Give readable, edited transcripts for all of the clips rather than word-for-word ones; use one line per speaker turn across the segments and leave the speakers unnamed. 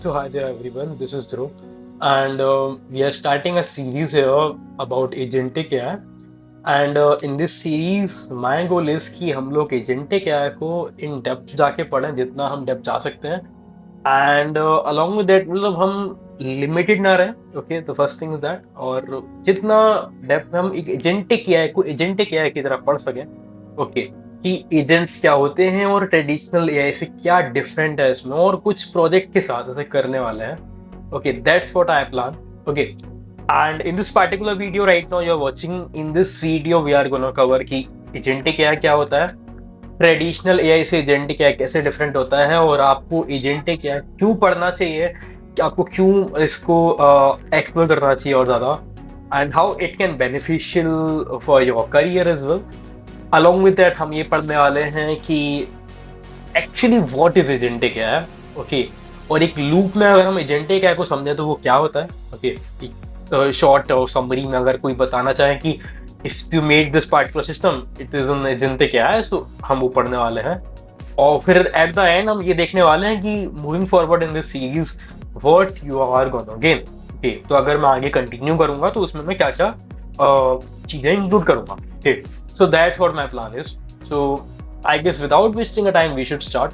So hi there everyone, this is Dhruv, and we are starting a series here about agentic AI. And in this series, my goal is कि हम लोग agentic AI को in depth जाके पढ़ें जितना हम depth जा सकते हैं. And along with that, मतलब हम limited ना रहें. Okay, the first thing is that. और जितना depth में हम एक agentic AI को agentic AI की तरह पढ़ सकें. Okay. कि एजेंट्स क्या होते हैं और ट्रेडिशनल एआई से क्या डिफरेंट है इसमें और कुछ प्रोजेक्ट के साथ ऐसे करने वाले हैं. Okay that's what I plan. Okay and in this particular video right now you are watching. In this video we are gonna cover कि एजेंटिक एआई क्या होता है, ट्रेडिशनल एआई से एजेंटिक एआई कैसे डिफरेंट होता है और आपको एजेंटिक एआई क्यों पढ़ना चाहिए, कि आपको क्यों इसको एक्सप्लोर करना चाहिए और ज्यादा, and how it can beneficial for your career as well. Along with that हम ये पढ़ने वाले हैं कि एक्चुअली व्हाट इज एजेंटिक है. ओके और एक लूप में अगर हम एजेंटिक है को समझे तो वो क्या होता है. ओके शॉर्ट और समरी में अगर कोई बताना चाहे कि if you made this particular system it is an agentic है, सो हम वो पढ़ने वाले हैं. और फिर एट द एंड हम ये देखने वाले हैं कि moving forward in this series what you are gonna gain. Okay तो अगर मैं आगे कंटिन्यू करूंगा तो उसमें मैं क्या क्या चीजें इंक्लूड करूंगा. Okay so that's what my plan is. So I guess without wasting a time, we should start.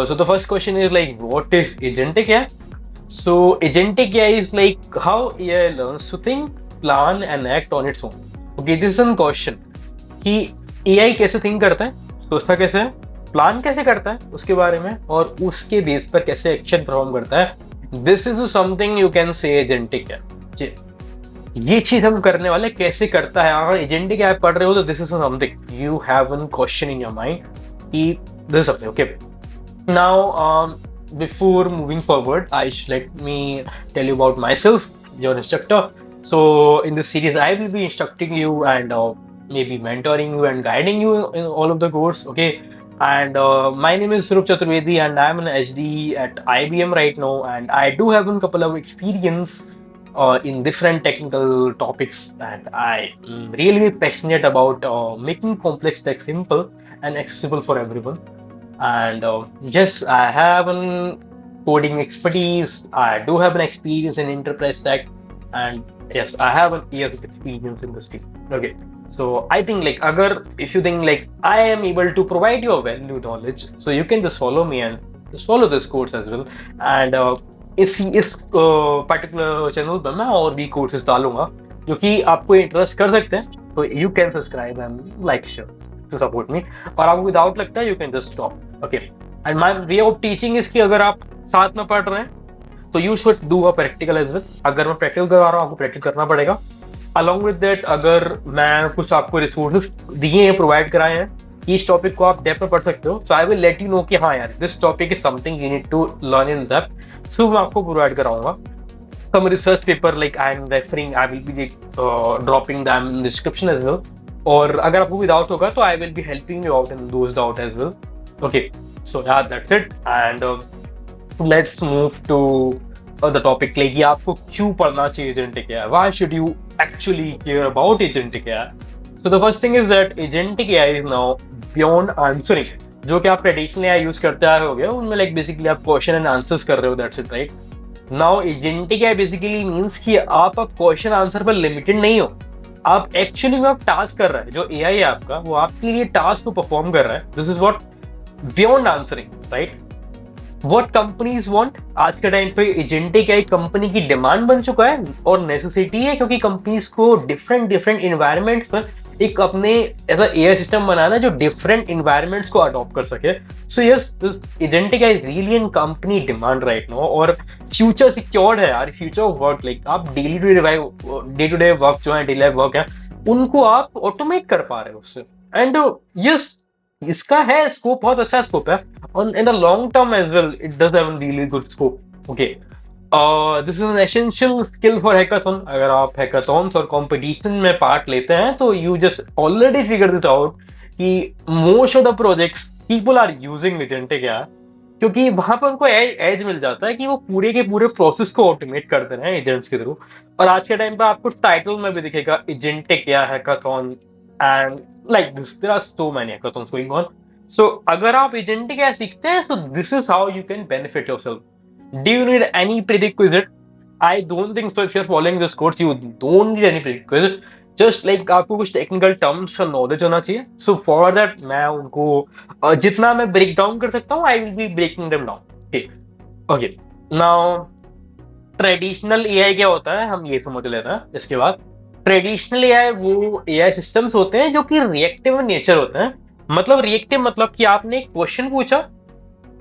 So the first question is like, what is agentic AI? So agentic AI is like how AI learns to think, plan, and act on its own. Okay, this is a question कि AI कैसे think करता है, सोचता कैसे है, plan कैसे करता है उसके बारे में और उसके बेस पर कैसे एक्शन परफॉर्म करता है. This is something you can say agentic है. ये चीज हम करने वाले कैसे करता है. अगर एजेंटिक ऐप पढ़ रहे हो तो this is something you have one question in your mind कि this is something. Okay now before moving forward, let me tell you about myself, your instructor. So in this series, I will be instructing you and maybe mentoring you and guiding you in all of the course. Okay, and my name is Surup Chaturvedi, and I'm an HD at IBM right now, and I do have a couple of experience in different technical topics, and I am really passionate about making complex tech simple and accessible for everyone. And yes, I have an coding expertise. I do have an experience in enterprise tech, and yes, I have an years of experience in this field. Okay, so I think like agar if you think like I am able to provide you a value knowledge, so you can just follow me and just follow this course as well. And इस particular channel पर मैं और भी courses डालूंगा जो कि आपको interest कर सकते हैं. तो you can subscribe and like share to support me. और आपको विदाउट लगता है you can just stop. Okay and my way of teaching is कि अगर आप साथ में पढ़ रहे हैं तो you should do a practical as well. अगर मैं प्रैक्टिकल करा रहा हूँ आपको प्रैक्टिस करना पड़ेगा. अलॉन्ग विद दैट अगर मैं कुछ आपको रिसोर्सेज दिए हैं, प्रोवाइड कराए हैं, इस टॉपिक को आप डेप्थ में पढ़ सकते हो, so I will let you know कि हाँ यार this topic is something you need to learn in depth. So मैं आपको प्रोवाइड कराऊंगा some research paper like I'm referring. I will be dropping them in the description as well. और अगर आपको कोई डाउट होगा तो I will be helping you out in those doubt as well. Okay, so yeah, that's it. And let's move to the topic like कि आपको क्यों पढ़ना चाहिए agentic AI. Why should you actually care about agentic AI? So the first thing is that agentic AI is now beyond answering. जो कि आप traditional AI use करते आ रहे हो गए उनमें लाइक बेसिकली आप क्वेश्चन एंड आंसर्स कर रहे हो. That's it right. Now agentic AI basically means कि आप अब क्वेश्चन आंसर पर लिमिटेड नहीं हो. आप एक्चुअली में आप टास्क कर रहा है. जो एआई है आपका वो आपके लिए टास्क को परफॉर्म कर रहा है. This is what beyond answering right. What companies want. आज के टाइम पे एजेंटिक AI कंपनी की डिमांड बन चुका है और नेसेसिटी है क्योंकि कंपनीज को डिफरेंट डिफरेंट इन्वायरमेंट्स पर एक अपने ऐसा एआई सिस्टम बनाना है जो डिफरेंट इन्वायरमेंट्स को अडॉप्ट कर सके. So yes this agentic AI is really in company demand right now. और फ्यूचर सिक्योर्ड है यार. फ्यूचर ऑफ वर्क लाइक आप डे टू डे वर्क जो है, डेली वर्क है, उनको आप ऑटोमेट कर पा रहे हो उससे. एंड यस इसका है स्कोप, बहुत अच्छा स्कोप है. on in the long term as well it does have a really good scope. Okay, this is an essential skill for hackathon. अगर आप hackathons और competition में पार्ट लेते हैं तो you just already figured this out कि most of the projects people are using agentic AI क्योंकि वहां पर उनको एज मिल जाता है कि वो पूरे के पूरे प्रोसेस को ऑटोमेट कर दे रहे हैं एजेंट्स के थ्रू. और आज के टाइम पे आपको टाइटल में भी दिखेगा agentic AI hackathon and like this there are so many hackathons going on. So अगर आप एजेंटिक या सीखते हैं, so this is how you can benefit yourself. Do you need any prerequisite? I don't think so. If you're following this course, you don't need any prerequisite. Just like आपको कुछ technical terms का knowledge होना चाहिए. So for that मैं उनको जितना मैं break down कर सकता हूँ, I will be breaking them down. Okay. Okay. Now traditional AI क्या होता है हम ये समझ लेते हैं. इसके बाद ट्रेडिशनल एआई वो एआई सिस्टम्स होते हैं जो कि रिएक्टिव नेचर होते हैं. मतलब रिएक्टिव मतलब कि आपने एक क्वेश्चन पूछा,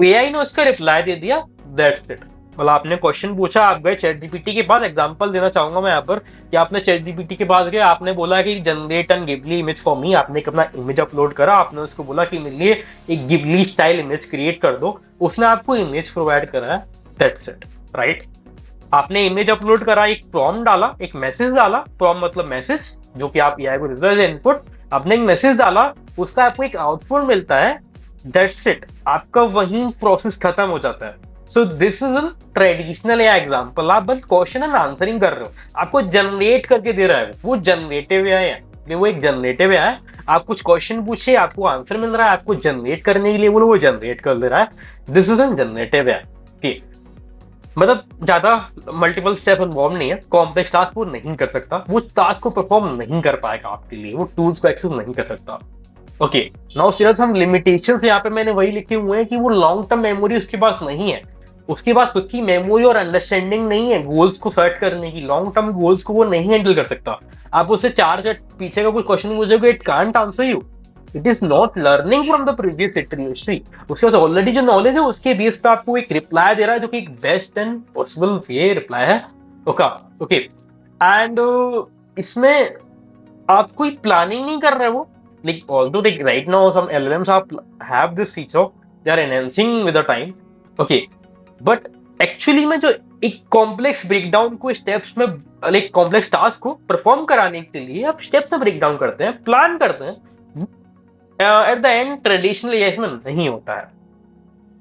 एआई ने उसका रिप्लाई दे दिया, दैट्स इट. मतलब आपने क्वेश्चन पूछा, आप गए चैट जीपीटी के पास. एग्जांपल देना चाहूंगा मैं यहाँ पर कि आपने चैट जीपीटी के पास गए, आपने बोला कि generate N Ghibli image for me. आपने एक अपना इमेज अपलोड करा, आपने उसको बोला कि मेरे लिए एक गिबली स्टाइल इमेज क्रिएट कर दो. उसने आपको इमेज प्रोवाइड करा है, दैट्स इट, राइट. आपने इमेज अपलोड करा, एक प्रॉम्प्ट डाला, एक मैसेज डाला. प्रॉम्प्ट मतलब मैसेज जो कि आप एआई को देते हैं इनपुट. आपने एक मैसेज डाला, उसका आपको एक आउटपुट मिलता है, दैट्स इट. आपका वही प्रोसेस खत्म हो जाता है. So this is an traditional AI example. आप बस क्वेश्चन एंड आंसरिंग कर रहे हो, आपको जनरेट करके दे रहा है. वो जनरेटिव एआई है, वो एक जनरेटिव एआई है. आप कुछ क्वेश्चन पूछे, आपको आंसर मिल रहा है, आपको जनरेट करने के लिए बोलो, वो जनरेट कर दे रहा है. This is an generative AI. मतलब ज्यादा मल्टीपल स्टेप इन्वॉल्व नहीं है. कॉम्प्लेक्स टास्क वो नहीं कर सकता, वो टास्क को परफॉर्म नहीं कर पाएगा आपके लिए, वो टूल्स को एक्सेस नहीं कर सकता. ओके. नाउ सीरियस हम लिमिटेशंस यहाँ पे मैंने वही लिखे हुए हैं कि वो लॉन्ग टर्म मेमोरी उसके पास नहीं है. उसके पास खुद की मेमोरी और अंडरस्टैंडिंग नहीं है गोल्स को सेट करने की. लॉन्ग टर्म गोल्स को वो नहीं हैंडल कर सकता. आप उससे चार चार पीछे का कुछ क्वेश्चन पूछोगे, it can't answer you. It is not learning from the previous literacy. उसके पास ऑलरेडी जो नॉलेज है उसके बेस पे आपको एक रिप्लाई दे रहा है जो कि एक best and possible way reply है. ओके. ओके. एंड इसमें आप कोई प्लानिंग नहीं कर रहे हो. Like although like right now some LLMs आप have this feature, they are enhancing with the time. Okay. But actually में जो एक कॉम्प्लेक्स ब्रेकडाउन को स्टेप्स में, लाइक कॉम्प्लेक्स टास्क को परफॉर्म कराने के लिए आप स्टेप्स में ब्रेकडाउन करते हैं, प्लान करते हैं. At the end traditional AI में नहीं होता है.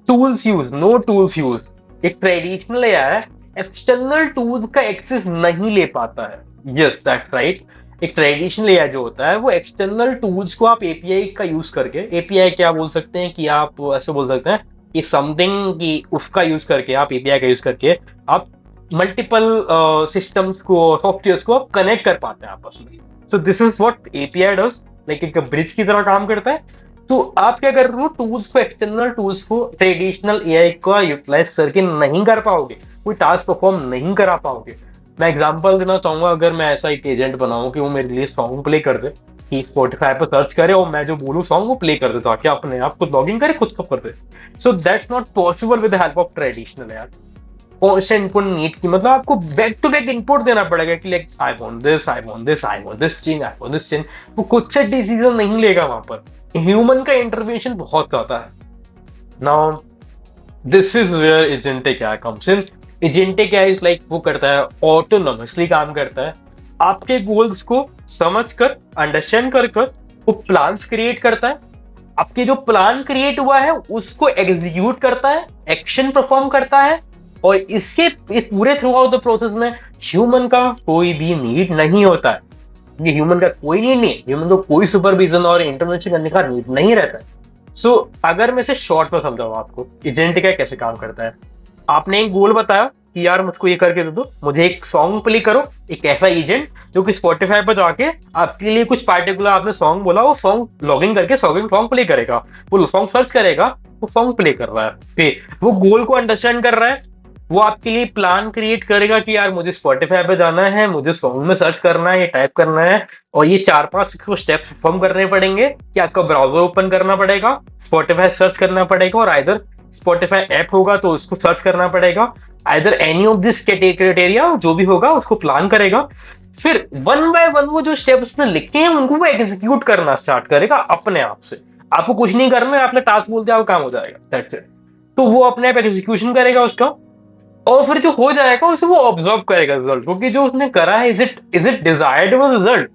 Tools use, no tools use. एक ट्रेडिशनल एआई एक्सटर्नल टूल्स का एक्सेस नहीं ले पाता है. Yes that's right. एक ट्रेडिशनल एआई जो होता है वो एक्सटर्नल टूल्स को आप एपीआई का यूज करके, एपीआई क्या बोल सकते हैं कि आप ऐसे बोल सकते हैं कि समथिंग की उसका यूज करके, आप एपीआई का यूज करके आप मल्टीपल सिस्टम्स को, सॉफ्टवेयर को कनेक्ट कर पाते हैं आपस में. सो this is what API does. Like एक ब्रिज की तरह काम करता है. तो आप क्या कर रहे हो, टूल्स को, एक्सटर्नल टूल्स को ट्रेडिशनल एआई का यूटिलाइज करके नहीं कर पाओगे, कोई टास्क परफॉर्म नहीं करा पाओगे. मैं एग्जांपल देना चाहूंगा. अगर मैं ऐसा एक एजेंट बनाऊं कि वो मेरे लिए सॉन्ग प्ले कर दे, कि स्पॉटिफाई पर सर्च करे और मैं जो बोलूं सॉन्ग वो प्ले कर दे, ताकि अपने आप खुद लॉगिन करे, खुद को कर दे. So that's not possible with the help of traditional AI. Constant input need की, मतलब आपको बैक टू बैक इनपुट देना पड़ेगा कि like I want this, I want this, I want this change, I want this change. वो खुद से decision नहीं लेगा. वहां पर ह्यूमन का इंटरवेंशन बहुत ज्यादा है. Now this is where agentic AI comes in. Agentic AI is like वो करता है, ऑटोनोमसली काम करता है. आपके गोल्स को समझ कर, अंडरस्टैंड कर कर वो प्लान्स क्रिएट करता है. आपके जो प्लान क्रिएट हुआ है उसको एग्जीक्यूट करता है, एक्शन परफॉर्म करता है. और इसके इस पूरे थ्रू आउट द प्रोसेस में ह्यूमन का कोई भी नीड नहीं होता है. ये ह्यूमन का कोई नीड नहीं है. ह्यूमन को कोई सुपरविजन और इंटरवेंशन करने का नीड नहीं रहता है. सो अगर मैं इसे शॉर्ट में समझाऊं आपको, एजेंटिक एआई कैसे काम करता है. आपने एक गोल बताया कि यार मुझको ये करके दे दो, मुझे एक सॉन्ग प्ले करो. एक ऐसा एजेंट जो कि स्पॉटिफाई पर जाके आपके लिए कुछ पार्टिकुलर आपने सॉन्ग बोला, वो सॉन्ग लॉगिन करके सॉन्ग प्ले करेगा. वो सॉन्ग सर्च करेगा, वो सॉन्ग प्ले कर रहा है. वो गोल को अंडरस्टैंड कर रहा है. वो आपके लिए प्लान क्रिएट करेगा कि यार मुझे स्पॉटिफाई पे जाना है, मुझे सॉन्ग में सर्च करना है, ये टाइप करना है, और ये 4-5 स्टेप परफॉर्म करने पड़ेंगे. कि आपका ब्राउजर ओपन करना पड़ेगा, स्पॉटिफाई सर्च करना पड़ेगा, और आइदर स्पॉटिफाई ऐप होगा तो उसको सर्च करना पड़ेगा. Either any of this criteria जो भी होगा उसको प्लान करेगा. फिर वन बाय वन वो जो स्टेप उसने लिखे हैं उनको वो एग्जीक्यूट करना स्टार्ट करेगा अपने आप से. आपको कुछ नहीं करना है, आपने टास्क बोलते हैं, काम हो जाएगा, दैट्स इट. तो वो अपने आप एग्जीक्यूशन करेगा उसका, और फिर जो हो जाएगा उसे वो ऑब्जर्व करेगा रिजल्ट, क्योंकि जो उसने करा है इज इट डिजायरेबल रिजल्ट.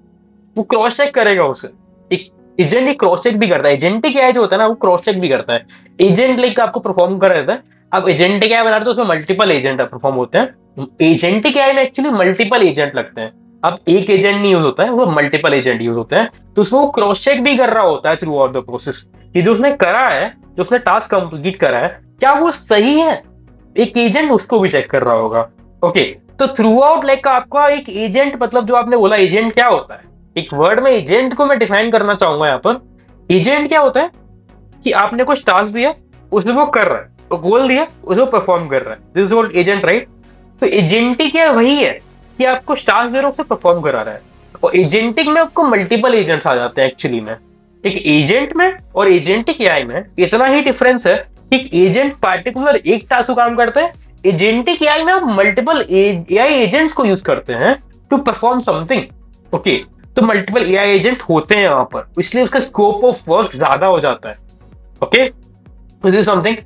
वो क्रॉस चेक करेगा उसे. एक एजेंट एक क्रॉस चेक भी करता है. एजेंटिक एआई जो होता है ना वो क्रॉस चेक भी करता है. एजेंट लाइक आपको परफॉर्म कर देता है. अब एजेंटिक एआई बना रहे तो उसमें मल्टीपल एजेंट परफॉर्म होते हैं. एजेंटिक एआई में एक्चुअली मल्टीपल एजेंट लगते हैं. अब एक एजेंट नहीं यूज होता है, वो मल्टीपल एजेंट यूज होते हैं. तो उसमें वो क्रॉस चेक भी कर रहा होता है थ्रू आउट द प्रोसेस कि जो उसने करा है, जो उसने टास्क कंप्लीट करा है, क्या वो सही है. एक एजेंट उसको भी चेक कर रहा होगा। ओके, तो थ्रू आउट लाइक आपका एक एजेंट, मतलब जो आपने बोला एजेंट क्या होता है, एक वर्ड में एजेंट को मैं डिफाइन करना चाहूंगा यहाँ पर। एजेंट क्या होता है कि आपने कुछ टास्क दिया, उसमें वो कर रहा है, तो गोल दिया उसमें परफॉर्म कर रहा है, this is called agent, right. तो एजेंटिक क्या वही है कि आपको टास्क दे रहा है, उसे परफॉर्म करा रहा है। और एजेंटिक में आपको मल्टीपल एजेंट्स आ जाते हैं एक्चुअली में। एक एजेंट में और एजेंटिक एआई में इतना ही डिफरेंस है कि एजेंट पार्टिकुलर एक टास्क को काम करते हैं, एजेंटिक एआई में आप मल्टीपल एआई एजेंट्स को यूज करते हैं टू परफॉर्म समथिंग। ओके, तो मल्टीपल एआई एजेंट होते हैं वहां पर, इसलिए उसका स्कोप ऑफ वर्क ज्यादा हो जाता है। Okay, this is something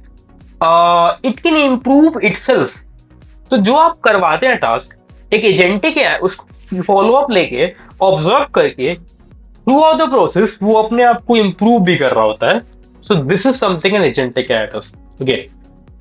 it can improve itself. तो जो आप करवाते हैं टास्क, एक एजेंटिक है उसको फॉलो अप लेके, ऑब्जर्व करके थ्रू आउट द प्रोसेस वो अपने आप को इम्प्रूव भी कर रहा होता है। So this is something an agentic acts. Okay,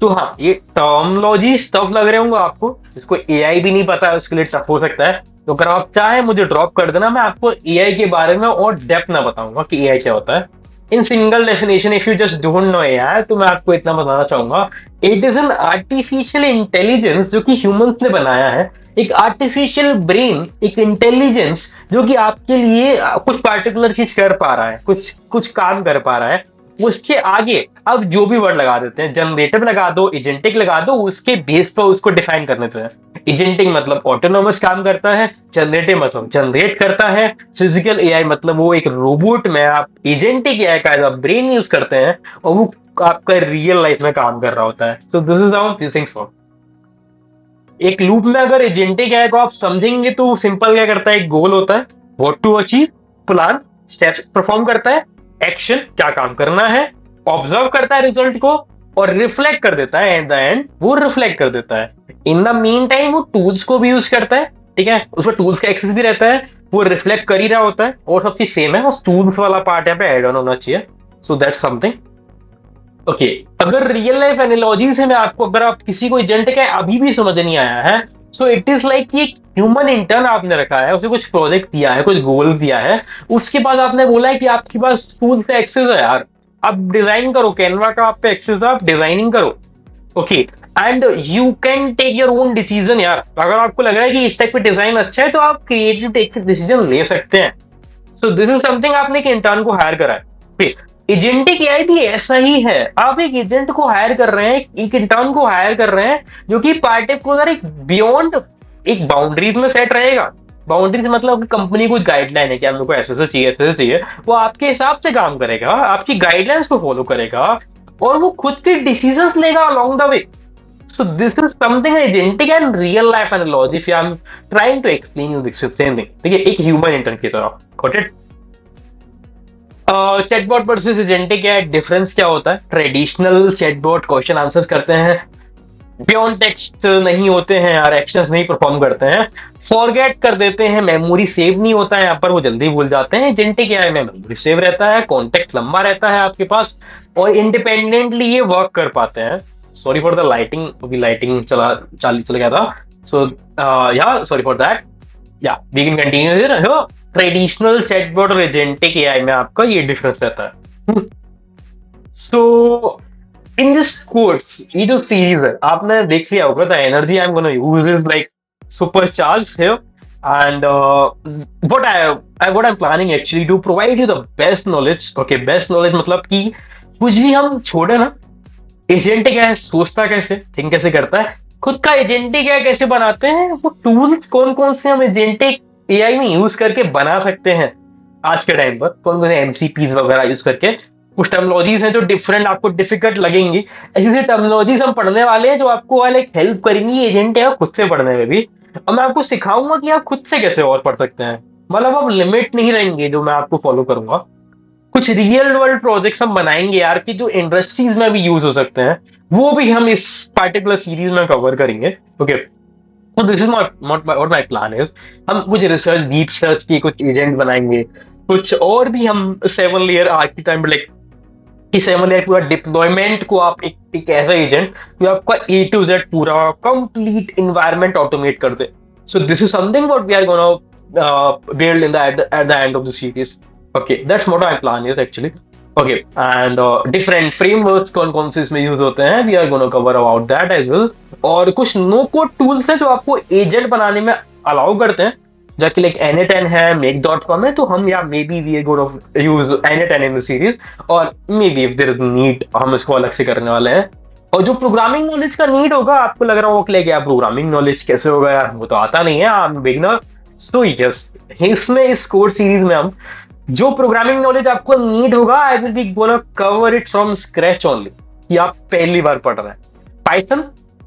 तो हाँ, ये टर्मोलॉजी टफ लग रहे होंगे आपको, इसको एआई भी नहीं पता है उसके लिए टफ हो सकता है। तो अगर आप चाहें मुझे ड्रॉप कर देना, मैं आपको एआई के बारे में और डेप्थ में बताऊंगा कि एआई क्या होता है in single definition. If you just don't know AI, तो मैं आपको इतना बताना चाहूंगा, it is an artificial intelligence जो कि ह्यूमंस ने बनाया है। एक आर्टिफिशियल ब्रेन, एक इंटेलिजेंस जो कि आपके लिए कुछ पार्टिकुलर चीज कर पा रहा है, कुछ कुछ काम कर पा रहा है। उसके आगे अब जो भी वर्ड लगा देते हैं, जनरेटिव लगा दो, एजेंटिक लगा दो, उसके बेस पर उसको डिफाइन कर देते हैं। एजेंटिक मतलब ऑटोनोमस काम करता है, जनरेटिव मतलब जनरेट करता है, फिजिकल एआई मतलब वो एक रोबोट में आप एजेंटिक एआई का एज अ ब्रेन यूज करते हैं और वो आपका रियल लाइफ में काम कर रहा होता है। So this is how this things work. एक लूप में अगर एजेंटिक एआई को आप समझेंगे तो सिंपल क्या करता है, एक गोल होता है, what to achieve, plan, steps perform करता है, एक्शन क्या काम करना है, ऑब्जर्व करता है रिजल्ट को, और रिफ्लेक्ट कर देता है। एट द एंड वो रिफ्लेक्ट कर देता है। इन द मीन टाइम वो टूल्स को भी यूज करता है, ठीक है, उसमें टूल्स का एक्सेस भी रहता है, वो रिफ्लेक्ट कर ही रहा होता है, और सब चीज सेम है, उस टूल्स वाला पार्ट यहाँ पे एड ऑन होना चाहिए। So that's something. ओके, अगर रियल लाइफ एनालॉजी से मैं आपको, अगर आप किसी को एजेंट का अभी भी समझ नहीं आया है, सो इट इज लाइक कि ह्यूमन इंटर्न आपने रखा है, उसे कुछ प्रोजेक्ट दिया है, कुछ गोल दिया है, उसके बाद आपने बोला है कि आपके पास टूल्स का एक्सेस है यार, आप डिजाइन करो, कैनवा का आप पे एक्सेस है, आप डिजाइनिंग करो। Okay, and you can take your own decision यार, अगर आपको लग रहा है कि इस टाइप पे डिजाइन अच्छा है तो आप क्रिएटिव डिसीजन ले सकते हैं। सो दिस इज समथिंग, आपने एक इंटर्न को हायर करा है, फिर एजेंटिक एआई भी ऐसा ही है। आप एक एजेंट को हायर कर रहे हैं, एक इंटर्न को हायर कर रहे हैं जो कि पार्टिकुलर एक बियॉन्ड एक बाउंड्रीज में सेट रहेगा। बाउंड्रीज मतलब कंपनी कुछ गाइडलाइन है कि हमको ऐसे से चाहिए, ऐसे से चाहिए, वो आपके हिसाब से काम करेगा, आपकी गाइडलाइंस को फॉलो करेगा और वो खुद के डिसीजंस लेगा along the way. So this is something agentic and real life analogy if I'm trying to explain you this same thing, ठीक है, एक ह्यूमन इंटर्न की तरह। Got it? Chatbot versus agentic है, डिफरेंस क्या होता है? ट्रेडिशनल चैटबॉट क्वेश्चन आंसर्स करते हैं, बियॉन्ड टेक्स्ट नहीं होते हैं यार, एक्शंस नहीं परफॉर्म करते हैं, फॉरगेट कर देते हैं, मेमोरी सेव नहीं होता है यहाँ पर, वो जल्दी भूल जाते हैं। एजेंटिक एआई में मेमोरी सेव रहता है, कॉन्टेक्स्ट लंबा रहता है आपके पास, और इंडिपेंडेंटली ये वर्क कर पाते हैं। सॉरी फॉर द लाइटिंग, अभी लाइटिंग चला गया था। So yeah sorry for that, yeah we can continue here. Traditional chatbot और एजेंटिक एआई में आपका ये डिफरेंस रहता है। सो इन दिस कोर्स, ये जो सीरीज है आपने देख लिया होगा, the energy I am gonna use is like supercharge here, and what I am planning actually to provide you the best knowledge. Okay, best knowledge मतलब कि कुछ भी हम छोड़े ना, एजेंटिक है सोचता कैसे, थिंक कैसे करता है, खुद का एजेंटिक है कैसे बनाते हैं, वो टूल्स कौन कौन से हम एजेंटिक एआई में यूज करके बना सकते हैं आज के टाइम पर, कौन कौन से एमसीपीज वगैरह यूज करके। कुछ टर्मिनोलॉजीज हैं जो डिफरेंट आपको डिफिकल्ट लगेंगी, ऐसी ऐसी टर्मिनोलॉजीज हम पढ़ने वाले हैं जो आपको लाइक हेल्प करेंगी एजेंट है खुद से पढ़ने में भी, और मैं आपको सिखाऊंगा कि आप खुद से कैसे और पढ़ सकते हैं। मतलब अब लिमिट नहीं रहेंगे जो मैं आपको फॉलो करूंगा। कुछ रियल वर्ल्ड प्रोजेक्ट्स हम बनाएंगे यार कि जो इंडस्ट्रीज में भी यूज हो सकते हैं, वो भी हम इस पार्टिकुलर सीरीज में कवर करेंगे। ओके, तो this is not what my plan is, हम कुछ रिसर्च, डीप सर्च की कुछ एजेंट बनाएंगे, कुछ और भी हम 7 लेयर आज के टाइम पे लाइक कि 7 लेयर पूरा डिप्लॉयमेंट को आप एक ऐसा एजेंट जो आपका ए टू जेड पूरा कंप्लीट इन्वायरमेंट ऑटोमेट कर दे। So this is something what we are gonna build in the at the end of the series. Okay, that's what my plan is actually. Okay and different frameworks कौन कौन से इसमें use होते हैं, we are gonna cover about that as well. और कुछ no code tools हैं जो आपको एजेंट बनाने में अलाउ करते हैं, जैसे लाइक N10 है, make.com है, तो हम या maybe we gonna use N10 in the series, और maybe if there is need हम इसको अलग से करने वाले हैं। और जो प्रोग्रामिंग नॉलेज का नीड होगा, आपको लग रहा होगा कि लाइक यार प्रोग्रामिंग नॉलेज कैसे होगा यार, वो तो आता नहीं है, I am beginner. So yes, इसमें इस कोर्स सीरीज में हम जो प्रोग्रामिंग नॉलेज आपको नीड होगा, I will be gonna cover it from scratch only, कि आप पहली बार पढ़ रहे हैं Python,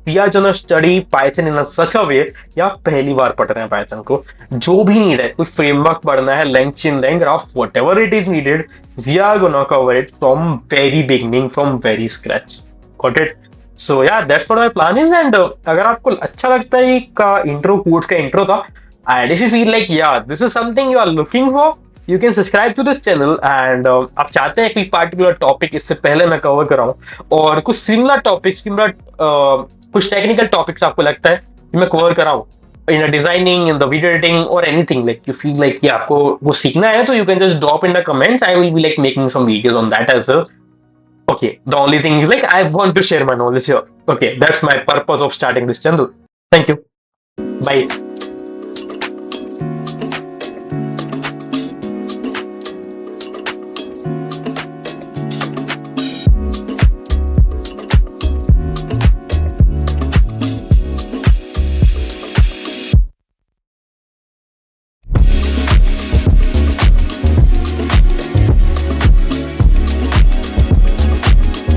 we are gonna study Python in such a way, या आप पहली बार पढ़ रहे हैं पाइथन को, जो भी नीड है, कोई फ्रेमवर्क पढ़ना है, LangChain, LangGraph, whatever it is needed, we are gonna cover it from very beginning, from very scratch. Got it? So yeah that's what my plan is. And अगर आपको अच्छा लगता है का इंट्रो, कोर्स का intro था, and if you feel like yeah this is something you are looking for, you can subscribe to this channel. And आप चाहते हैं कोई पार्टिकुलर टॉपिक इससे पहले मैं कवर कराऊं, और कुछ सिमिलर टॉपिक्स, कुछ टेक्निकल टॉपिक्स आपको लगता है कि मैं कवर कराऊं in designing, in the video editing, और anything like you feel like कि आपको वो सीखना है, तो you can just drop in the comments, I will be like making some videos on that as well. Okay, the only thing is like I want to share my knowledge here. Okay, that's my purpose of starting this channel. Thank you. Bye.